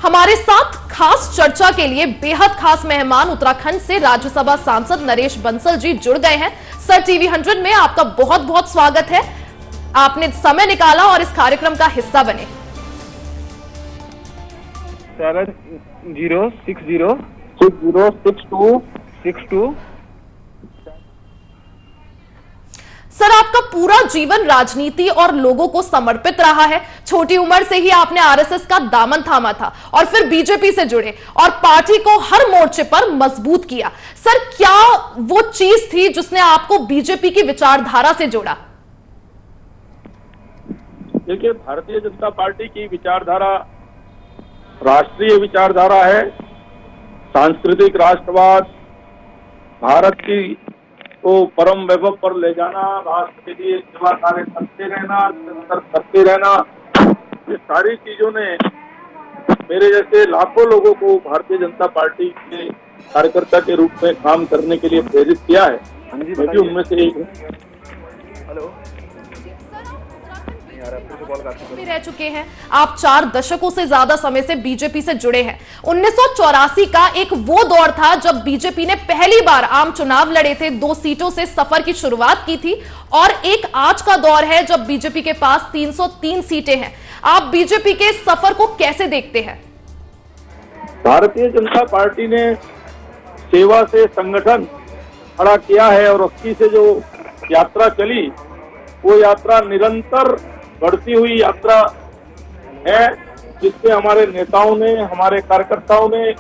हमारे साथ खास चर्चा के लिए बेहद खास मेहमान उत्तराखंड से राज्यसभा सांसद नरेश बंसल जी जुड़ गए हैं। सर, टीवी 100 में आपका बहुत बहुत स्वागत है। आपने समय निकाला और इस कार्यक्रम का हिस्सा बने। 70606262। सर, आपका पूरा जीवन राजनीति और लोगों को समर्पित रहा है। छोटी उम्र से ही आपने आरएसएस का दामन थामा था और फिर बीजेपी से जुड़े और पार्टी को हर मोर्चे पर मजबूत किया। सर, क्या वो चीज थी जिसने आपको बीजेपी की विचारधारा से जोड़ा? देखिए, भारतीय जनता पार्टी की विचारधारा राष्ट्रीय विचारधारा है। सांस्कृतिक राष्ट्रवाद, भारत की को परम वैभव पर ले जाना, राष्ट्र के लिए सेवा कार्य करते रहना, निरंतर करते रहना, ये सारी चीजों ने मेरे जैसे लाखों लोगों को भारतीय जनता पार्टी के कार्यकर्ता के रूप में काम करने के लिए प्रेरित किया है। मैं भी उनमें से एक हूँ। हेलो, भी रह चुके हैं आप। 4 दशकों से ज्यादा समय से बीजेपी से जुड़े हैं। 1984 का एक वो दौर था जब बीजेपी ने पहली बार आम चुनाव लड़े थे, 2 सीटों से सफर की शुरुआत की थी, और एक आज का दौर है जब बीजेपी के पास 303 सीटें हैं। आप बीजेपी के सफर को कैसे देखते हैं? भारतीय जनता पार्टी ने सेवा से संगठन खड़ा किया है और उसकी से जो यात्रा चली, वो यात्रा निरंतर बढ़ती हुई यात्रा है, जिससे हमारे नेताओं ने, हमारे कार्यकर्ताओं ने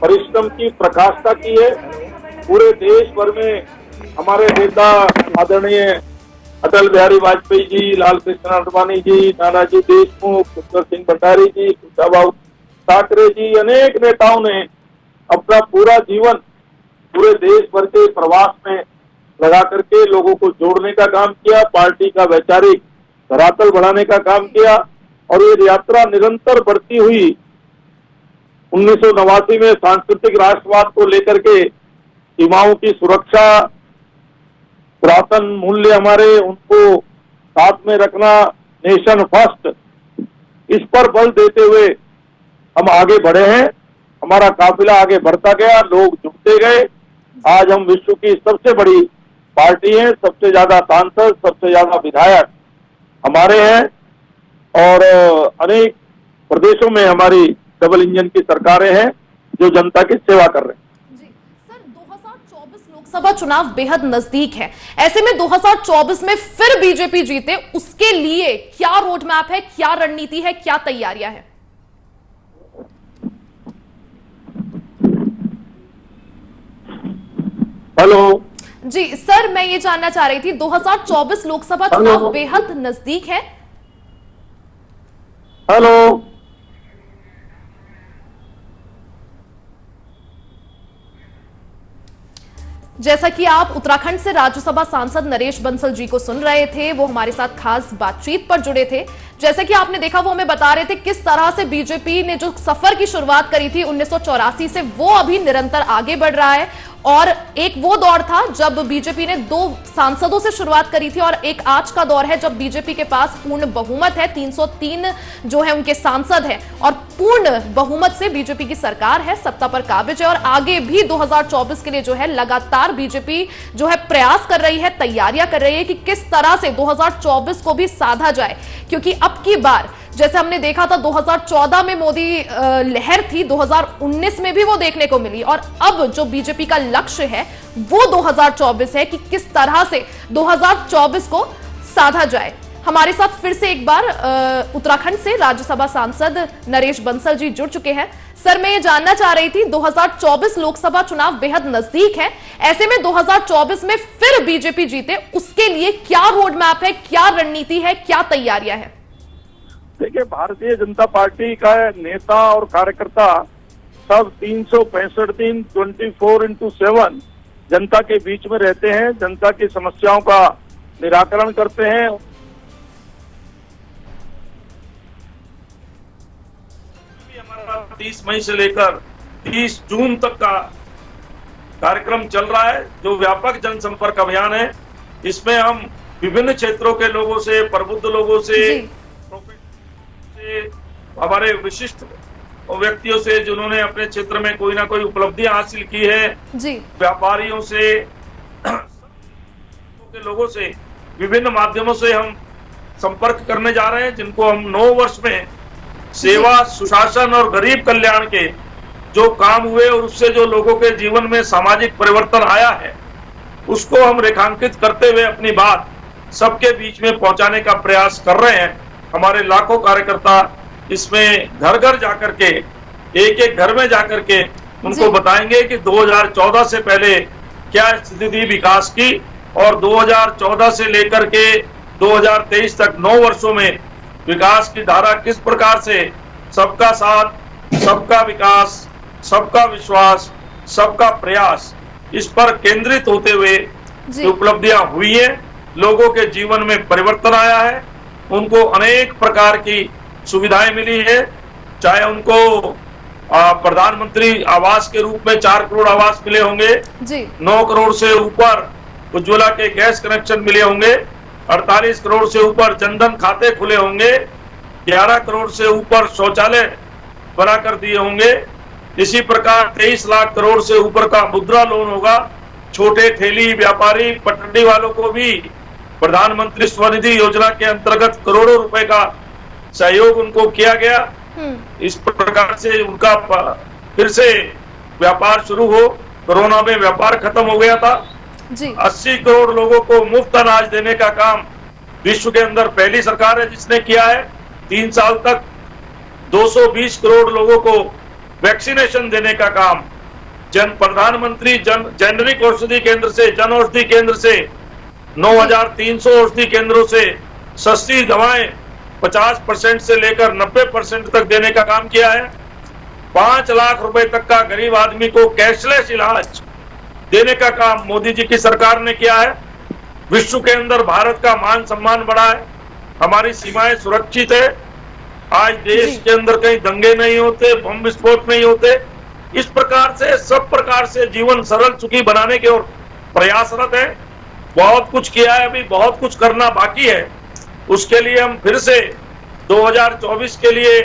परिश्रम की प्रकाष्ठा की है। पूरे देश भर में हमारे नेता आदरणीय अटल बिहारी वाजपेयी जी, लाल कृष्ण आडवाणी जी, नानाजी देशमुख, पुष्कर सिंह भंडारी जी, कुशाभाऊ ठाकरे जी, अनेक नेताओं ने अपना पूरा जीवन पूरे देश भर के प्रवास में लगा करके लोगों को जोड़ने का काम किया, पार्टी का वैचारिक धरातल बढ़ाने का काम किया, और ये यात्रा निरंतर बढ़ती हुई 1989 में सांस्कृतिक राष्ट्रवाद को लेकर के सीमाओं की सुरक्षा, पुरातन मूल्य हमारे, उनको साथ में रखना, नेशन फर्स्ट, इस पर बल देते हुए हम आगे बढ़े हैं। हमारा काफिला आगे बढ़ता गया, लोग जुड़ते गए। आज हम विश्व की सबसे बड़ी पार्टी है, सबसे ज्यादा सांसद, सबसे ज्यादा विधायक हमारे हैं, और अनेक प्रदेशों में हमारी डबल इंजन की सरकारें हैं जो जनता की सेवा कर रहे हैं। जी सर, 2024 लोकसभा चुनाव बेहद नजदीक है। ऐसे में 2024 में फिर बीजेपी जीते, उसके लिए क्या रोड मैप है, क्या रणनीति है, क्या तैयारियां हैं? हेलो जी सर, मैं ये जानना चाह रही थी, 2024 लोकसभा चुनाव बेहद नजदीक है। हेलो, जैसा कि आप उत्तराखंड से राज्यसभा सांसद नरेश बंसल जी को सुन रहे थे, वो हमारे साथ खास बातचीत पर जुड़े थे। जैसा कि आपने देखा, वो हमें बता रहे थे किस तरह से बीजेपी ने जो सफर की शुरुआत करी थी 1984 से, वो अभी निरंतर आगे बढ़ रहा है। और एक वो दौर था जब बीजेपी ने 2 सांसदों से शुरुआत करी थी, और एक आज का दौर है जब बीजेपी के पास पूर्ण बहुमत है, 303 जो है उनके सांसद हैं, और पूर्ण बहुमत से बीजेपी की सरकार है, सत्ता पर काबिज है। और आगे भी 2024 के लिए जो है लगातार बीजेपी जो है प्रयास कर रही है, तैयारियां कर रही है कि किस तरह से 2024 को भी साधा जाए। क्योंकि अब की बार जैसे हमने देखा था 2014 में मोदी लहर थी, 2019 में भी वो देखने को मिली, और अब जो बीजेपी का लक्ष्य है वो 2024 है कि किस तरह से 2024 को साधा जाए। हमारे साथ फिर से एक बार उत्तराखंड से राज्यसभा सांसद नरेश बंसल जी जुड़ चुके हैं। सर, मैं ये जानना चाह रही थी, 2024 लोकसभा चुनाव बेहद नजदीक है, ऐसे में 2024 में फिर बीजेपी जीते, उसके लिए क्या रोड मैप है, क्या रणनीति है, क्या तैयारियां हैं? देखिए, भारतीय जनता पार्टी का नेता और कार्यकर्ता सब 365 दिन 24x7 जनता के बीच में रहते हैं, जनता की समस्याओं का निराकरण करते हैं। 30 मई से लेकर 30 जून तक का कार्यक्रम चल रहा है, जो व्यापक जनसंपर्क अभियान है। इसमें हम विभिन्न क्षेत्रों के लोगों से, प्रबुद्ध लोगों से, हमारे विशिष्ट व्यक्तियों से जिन्होंने अपने क्षेत्र में कोई ना कोई उपलब्धियां हासिल की है, जी, व्यापारियों से, के लोगों से, विभिन्न माध्यमों से हम संपर्क करने जा रहे हैं, जिनको हम 9 वर्ष में सेवा, सुशासन और गरीब कल्याण के जो काम हुए और उससे जो लोगों के जीवन में सामाजिक परिवर्तन आया है, उसको हम रेखांकित करते हुए अपनी बात सबके बीच में पहुंचाने का प्रयास कर रहे हैं। हमारे लाखों कार्यकर्ता इसमें घर घर जाकर के, एक एक घर में जाकर के उनको बताएंगे कि 2014 से पहले क्या स्थिति थी विकास की, और 2014 से लेकर के 2023 तक 9 वर्षों में विकास की धारा किस प्रकार से सबका साथ, सबका विकास, सबका विश्वास, सबका प्रयास, इस पर केंद्रित होते हुए जो उपलब्धियां हुई है, लोगों के जीवन में परिवर्तन आया है, उनको अनेक प्रकार की सुविधाएं मिली है, चाहे उनको प्रधानमंत्री आवास के रूप में 4 करोड़ आवास मिले होंगे, 9 करोड़ से ऊपर उज्ज्वला के गैस कनेक्शन मिले होंगे, 48 करोड़ से ऊपर जनधन खाते खुले होंगे, 11 करोड़ से ऊपर शौचालय बनाकर दिए होंगे, इसी प्रकार 23 लाख करोड़ से ऊपर का मुद्रा लोन होगा। छोटे ठेली व्यापारी, पटरी वालों को भी प्रधानमंत्री स्वनिधि योजना के अंतर्गत करोड़ों रुपए का सहयोग उनको किया गया। इस प्रकार से उनका फिर से व्यापार शुरू हो। कोरोना में व्यापार खत्म हो गया था। 80 करोड़ लोगों को मुफ्त अनाज देने का काम विश्व के अंदर पहली सरकार है जिसने किया है। 3 साल तक 220 करोड़ लोगों को वैक्सीनेशन देने का काम प्रधानमंत्री जेनरिक औषधि केंद्र से, जन औषधि केंद्र से 9,300 औषधि केंद्रों से सस्ती दवाएं 50% से लेकर 90% तक देने का काम किया है। 5 लाख रुपए तक का गरीब आदमी को कैशलेस इलाज देने का काम मोदी जी की सरकार ने किया है। विश्व के अंदर भारत का मान सम्मान बढ़ा है, हमारी सीमाएं सुरक्षित है। आज देश के अंदर कहीं दंगे नहीं होते, बम विस्फोट नहीं होते। इस प्रकार से सब प्रकार से जीवन सरल सुखी बनाने के और प्रयासरत है। बहुत कुछ किया है, अभी बहुत कुछ करना बाकी है। उसके लिए हम फिर से 2024 के लिए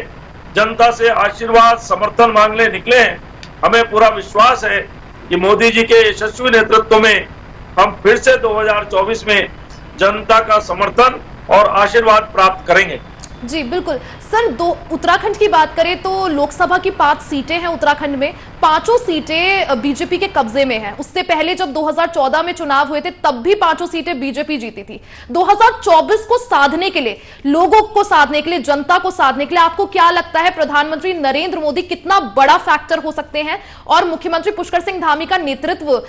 जनता से आशीर्वाद, समर्थन मांगने निकले हैं। हमें पूरा विश्वास है कि मोदी जी के यशस्वी नेतृत्व में हम फिर से 2024 में जनता का समर्थन और आशीर्वाद प्राप्त करेंगे। जी बिल्कुल सर, उत्तराखंड की बात करें तो लोकसभा की 5 सीटें हैं उत्तराखंड में, 5 सीटें बीजेपी के कब्जे में हैं। उससे पहले जब 2014 में चुनाव हुए थे तब भी 5 सीटें बीजेपी जीती थी। 2024 को साधने के लिए, लोगों को साधने के लिए, जनता को साधने के लिए आपको क्या लगता है प्रधानमंत्री नरेंद्र मोदी कितना बड़ा फैक्टर हो सकते हैं? और मुख्यमंत्री पुष्कर सिंह धामी का नेतृत्व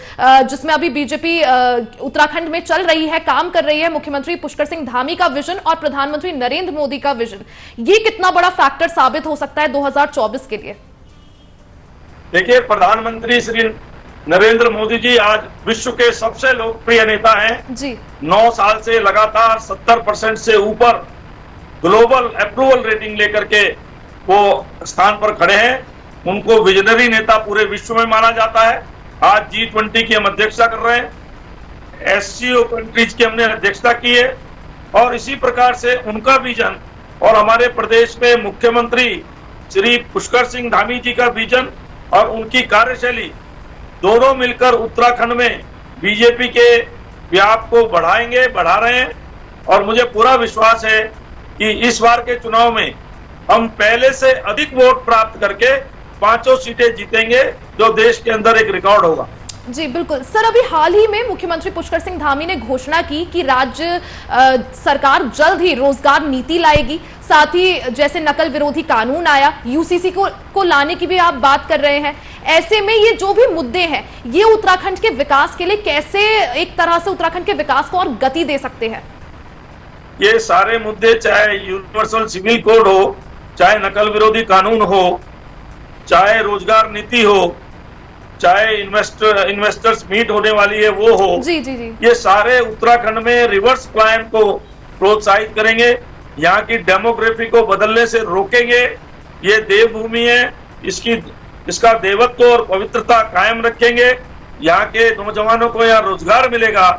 जिसमें अभी बीजेपी उत्तराखंड में चल रही है, काम कर रही है, मुख्यमंत्री पुष्कर सिंह धामी का विजन और प्रधानमंत्री नरेंद्र मोदी का विजन, ये कितना बड़ा फैक्टर साबित हो सकता है 2024 के लिए? देखिए, प्रधानमंत्री श्री नरेंद्र मोदी जी आज विश्व के सबसे लोकप्रिय नेता हैं जी। 9 साल से लगातार 70% से ऊपर ग्लोबल अप्रूवल रेटिंग लेकर के वो स्थान पर खड़े हैं। उनको विजनरी नेता पूरे विश्व में माना जाता है। आज G20 की हम अध्यक्षता कर रहे हैं, SCO कंट्रीज की हमने अध्यक्षता की है, और इसी प्रकार से उनका विजन और हमारे प्रदेश में मुख्यमंत्री श्री पुष्कर सिंह धामी जी का विजन और उनकी कार्यशैली दोनों मिलकर उत्तराखंड में बीजेपी के व्याप को बढ़ाएंगे, बढ़ा रहे हैं। और मुझे पूरा विश्वास है कि इस बार के चुनाव में हम पहले से अधिक वोट प्राप्त करके 5 सीटें जीतेंगे, जो देश के अंदर एक रिकॉर्ड होगा। जी बिल्कुल सर, अभी हाल ही में मुख्यमंत्री पुष्कर सिंह धामी ने घोषणा की कि राज्य सरकार जल्द ही रोजगार नीति लाएगी। साथ ही जैसे नकल विरोधी कानून आया, यूसीसी को लाने की भी आप बात कर रहे हैं। ऐसे में ये जो भी मुद्दे हैं, ये उत्तराखंड के विकास के लिए कैसे एक तरह से उत्तराखंड के विकास को और गति दे सकते हैं? ये सारे मुद्दे, चाहे यूनिवर्सल सिविल कोड हो, चाहे नकल विरोधी कानून हो, चाहे रोजगार नीति हो, चाहे इन्वेस्टर्स मीट होने वाली है वो हो, जी जी जी, ये सारे उत्तराखंड में रिवर्स प्लान को प्रोत्साहित करेंगे, यहाँ की डेमोग्राफी को बदलने से रोकेंगे। ये देवभूमि है, इसका देवत्व और पवित्रता कायम रखेंगे। यहाँ के नौजवानों को यहाँ रोजगार मिलेगा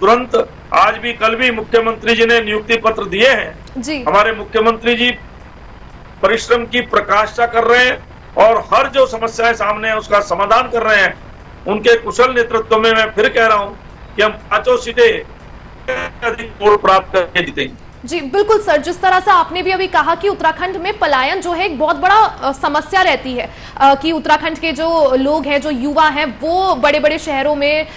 तुरंत। आज भी, कल भी मुख्यमंत्री जी ने नियुक्ति पत्र दिए हैं जी। हमारे मुख्यमंत्री जी परिश्रम की प्रकाष्ठा कर रहे हैं और हर जो समस्याएं सामने है उसका समाधान कर रहे हैं। उनके कुशल नेतृत्व में मैं फिर कह रहा हूं कि हम 5 सीटें अधिक वोट प्राप्त करके जीतेंगे। जी बिल्कुल सर, जिस तरह से आपने भी अभी कहा कि उत्तराखंड में पलायन जो है एक बहुत बड़ा समस्या रहती है कि उत्तराखंड के जो लोग हैं, जो युवा हैं, वो बड़े बड़े शहरों में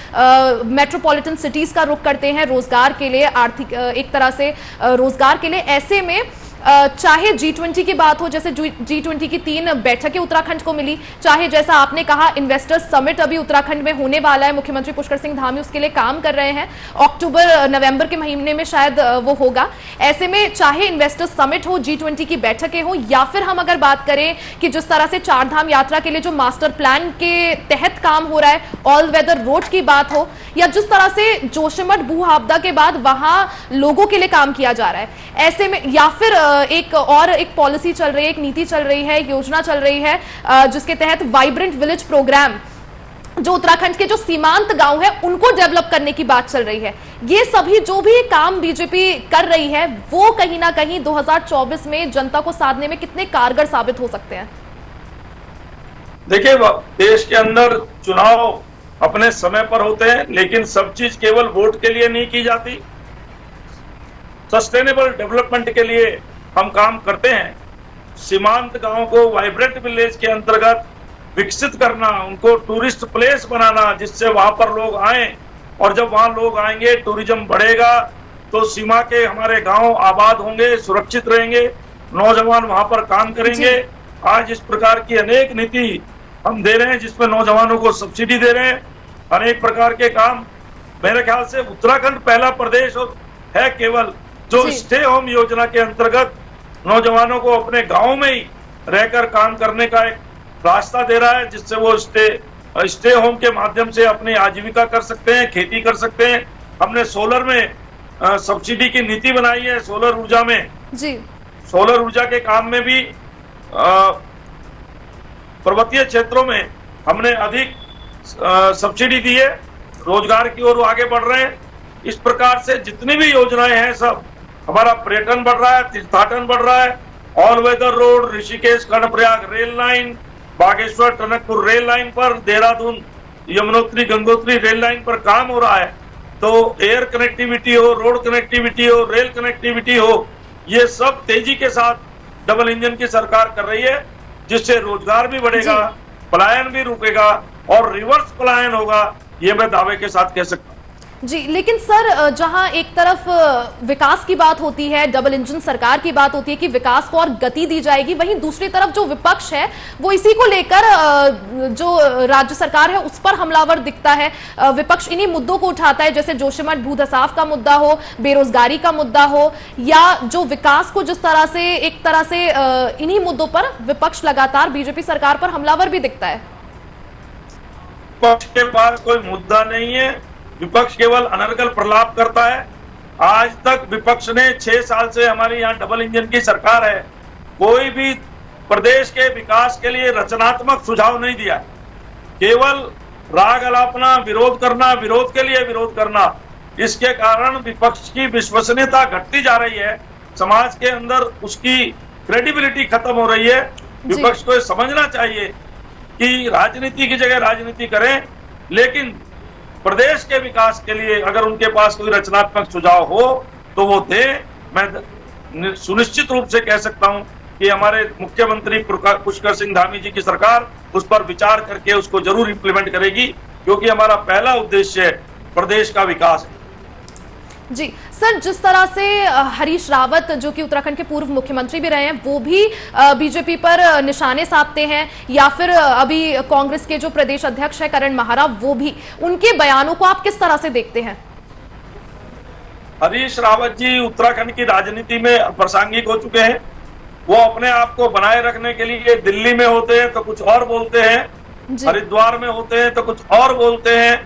मेट्रोपॉलिटन सिटीज का रुख करते हैं रोजगार के लिए, आर्थिक एक तरह से रोजगार के लिए। ऐसे में चाहे G20 की बात हो, जैसे G20 की 3 बैठकें उत्तराखंड को मिली, चाहे जैसा आपने कहा इन्वेस्टर्स समिट अभी उत्तराखंड में होने वाला है, मुख्यमंत्री पुष्कर सिंह धामी उसके लिए काम कर रहे हैं, अक्टूबर नवंबर के महीने में शायद वो होगा। ऐसे में चाहे इन्वेस्टर्स समिट हो, G20 की बैठकें हो, या फिर हम अगर बात करें कि जिस तरह से 4 धाम यात्रा के लिए जो मास्टर प्लान के तहत काम हो रहा है, ऑल वेदर रोड की बात हो, या जिस तरह से जोशीमठ भू आपदा के बाद वहां लोगों के लिए काम किया जा रहा है, ऐसे में या फिर एक पॉलिसी चल रही है, एक नीति चल रही है, एक योजना चल रही है जिसके तहत वाइब्रेंट विलेज प्रोग्राम जो उत्तराखंड के जो सीमांत गांव है उनको डेवलप करने की बात चल रही है। ये सभी जो भी काम बीजेपी कर रही है वो कहीं ना कहीं 2024 में जनता को साधने में कितने कारगर साबित हो सकते हैं? देखिए, देश के अंदर चुनाव अपने समय पर होते हैं, लेकिन सब चीज केवल वोट के लिए नहीं की जाती। सस्टेनेबल डेवलपमेंट के लिए हम काम करते हैं। सीमांत गांव को वाइब्रेंट विलेज के अंतर्गत विकसित करना, उनको टूरिस्ट प्लेस बनाना, जिससे वहां पर लोग आए, और जब वहां लोग आएंगे टूरिज्म बढ़ेगा तो सीमा के हमारे गांव आबाद होंगे, सुरक्षित रहेंगे, नौजवान वहां पर काम करेंगे। आज इस प्रकार की अनेक नीति हम दे रहे हैं जिसमें नौजवानों को सब्सिडी दे रहे हैं, अनेक प्रकार के काम। मेरे ख्याल से उत्तराखंड पहला प्रदेश है केवल जो स्टे होम योजना के अंतर्गत नौजवानों को अपने गांव में ही रहकर काम करने का एक रास्ता दे रहा है, जिससे वो स्टे होम के माध्यम से अपनी आजीविका कर सकते हैं, खेती कर सकते हैं। हमने सोलर में सब्सिडी की नीति बनाई है, सोलर ऊर्जा में जी, सोलर ऊर्जा के काम में भी पर्वतीय क्षेत्रों में हमने अधिक सब्सिडी दी है, रोजगार की ओर आगे बढ़ रहे हैं। इस प्रकार से जितनी भी योजनाएं हैं सब, हमारा पर्यटन बढ़ रहा है, तीर्थाटन बढ़ रहा है, all weather road, Rishikesh Karnaprayag rail line, Bageshwar Tanakpur rail line पर, देहरादून यमुनोत्री गंगोत्री रेल लाइन पर काम हो रहा है। तो एयर कनेक्टिविटी हो, रोड कनेक्टिविटी हो, रेल कनेक्टिविटी हो, ये सब तेजी के साथ डबल इंजन की सरकार कर रही है, जिससे रोजगार भी बढ़ेगा, पलायन भी रुकेगा और रिवर्स पलायन होगा, ये मैं दावे के साथ कह सकता हूं। जी, लेकिन सर जहां एक तरफ विकास की बात होती है, डबल इंजन सरकार की बात होती है कि विकास को और गति दी जाएगी, वहीं दूसरी तरफ जो विपक्ष है वो इसी को लेकर जो राज्य सरकार है उस पर हमलावर दिखता है। विपक्ष इन्हीं मुद्दों को उठाता है, जैसे जोशीमठ भू धसाव का मुद्दा हो, बेरोजगारी का मुद्दा हो, या जो विकास को जिस तरह से एक तरह से इन्हीं मुद्दों पर विपक्ष लगातार बीजेपी सरकार पर हमलावर भी दिखता है। विपक्ष के पास कोई मुद्दा नहीं है, विपक्ष केवल अनर्गल प्रलाप करता है। आज तक विपक्ष ने 6 साल से, हमारी यहाँ डबल इंजन की सरकार है, कोई भी प्रदेश के विकास के लिए रचनात्मक सुझाव नहीं दिया। केवल राग अलापना, विरोध करना, विरोध के लिए विरोध करना, इसके कारण विपक्ष की विश्वसनीयता घटती जा रही है, समाज के अंदर उसकी क्रेडिबिलिटी खत्म हो रही है। विपक्ष को समझना चाहिए कि राजनीति की जगह राजनीति करें, लेकिन प्रदेश के विकास के लिए अगर उनके पास कोई रचनात्मक सुझाव हो तो वो दे। मैं सुनिश्चित रूप से कह सकता हूं कि हमारे मुख्यमंत्री पुष्कर सिंह धामी जी की सरकार उस पर विचार करके उसको जरूर इंप्लीमेंट करेगी, क्योंकि हमारा पहला उद्देश्य प्रदेश का विकास है। जी सर, जिस तरह से हरीश रावत जो कि उत्तराखंड के पूर्व मुख्यमंत्री भी रहे हैं वो भी बीजेपी पर निशाने साधते हैं, या फिर अभी कांग्रेस के जो प्रदेश अध्यक्ष है करण माहरा, वो भी, उनके बयानों को आप किस तरह से देखते हैं? हरीश रावत जी उत्तराखंड की राजनीति में प्रासंगिक हो चुके हैं। वो अपने आप को बनाए रखने के लिए दिल्ली में होते हैं तो कुछ और बोलते हैं, हरिद्वार में होते हैं तो कुछ और बोलते हैं,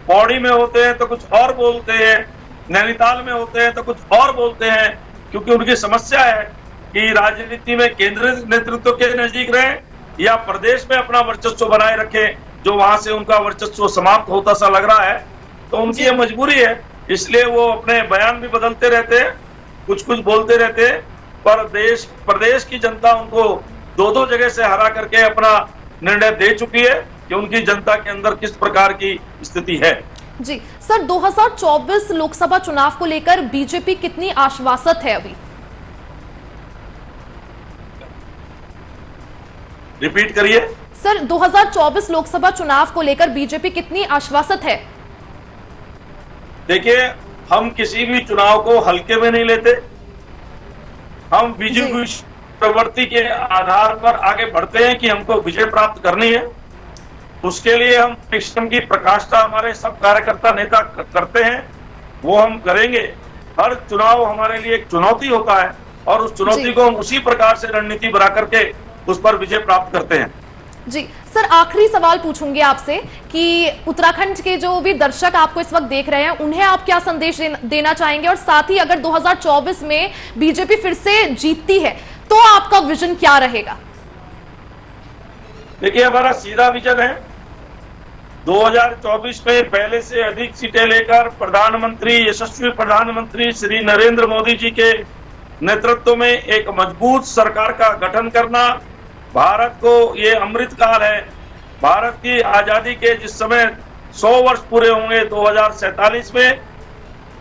पौड़ी में होते हैं तो कुछ और बोलते हैं, नैनीताल में होते हैं तो कुछ और बोलते हैं, क्योंकि उनकी समस्या है कि राजनीति में केंद्रीय नेतृत्व के नजदीक रहें या प्रदेश में अपना वर्चस्व बनाए रखें, जो वहां से उनका वर्चस्व समाप्त होता सा लग रहा है। तो उनकी ये मजबूरी है, इसलिए वो अपने बयान भी बदलते रहते हैं, कुछ कुछ बोलते रहते हैं। पर प्रदेश की जनता उनको 2-2 जगह से हरा करके अपना निर्णय दे चुकी है कि उनकी जनता के अंदर किस प्रकार की स्थिति है। जी सर, 2024 लोकसभा चुनाव को लेकर बीजेपी कितनी आश्वासत है अभी? रिपीट करिए सर, 2024 लोकसभा चुनाव को लेकर बीजेपी कितनी आश्वासत है? देखिए, हम किसी भी चुनाव को हल्के में नहीं लेते। हम बीजेपी प्रवृत्ति के आधार पर आगे बढ़ते हैं कि हमको विजय प्राप्त करनी है। उसके लिए हम परिश्रम की प्रकाष्ठा हमारे सब कार्यकर्ता नेता करते हैं, वो हम करेंगे। हर चुनाव हमारे लिए एक चुनौती होता है और उस चुनौती को हम उसी प्रकार से रणनीति बना करके उस पर विजय प्राप्त करते हैं। जी सर, आखिरी सवाल पूछूंगी आपसे कि उत्तराखंड के जो भी दर्शक आपको इस वक्त देख रहे हैं, उन्हें आप क्या संदेश देना चाहेंगे? और साथ ही अगर 2024 में बीजेपी फिर से जीतती है तो आपका विजन क्या रहेगा? देखिए, हमारा सीधा विजन है 2024 में पहले से अधिक सीटें लेकर यशस्वी प्रधानमंत्री श्री नरेंद्र मोदी जी के नेतृत्व में एक मजबूत सरकार का गठन करना। भारत को ये अमृत काल है, भारत की आजादी के जिस समय 100 वर्ष पूरे होंगे 2047 में,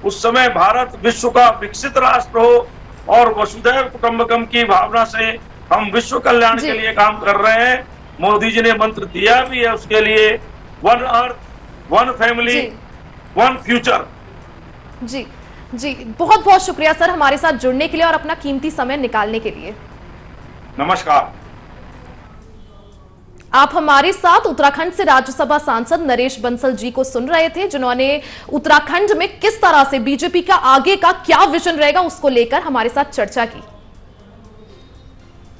उस समय भारत विश्व का विकसित राष्ट्र हो और वसुधैव कुटुंबकम की भावना से हम विश्व कल्याण के लिए काम कर रहे हैं। मोदी जी ने मंत्र दिया भी है उसके लिए, one earth, one family, one future. जी जी, बहुत बहुत शुक्रिया सर हमारे साथ जुड़ने के लिए और अपना कीमती समय निकालने के लिए। नमस्कार। आप हमारे साथ उत्तराखंड से राज्यसभा सांसद नरेश बंसल जी को सुन रहे थे, जिन्होंने उत्तराखंड में किस तरह से बीजेपी का आगे का क्या विजन रहेगा उसको लेकर हमारे साथ चर्चा की।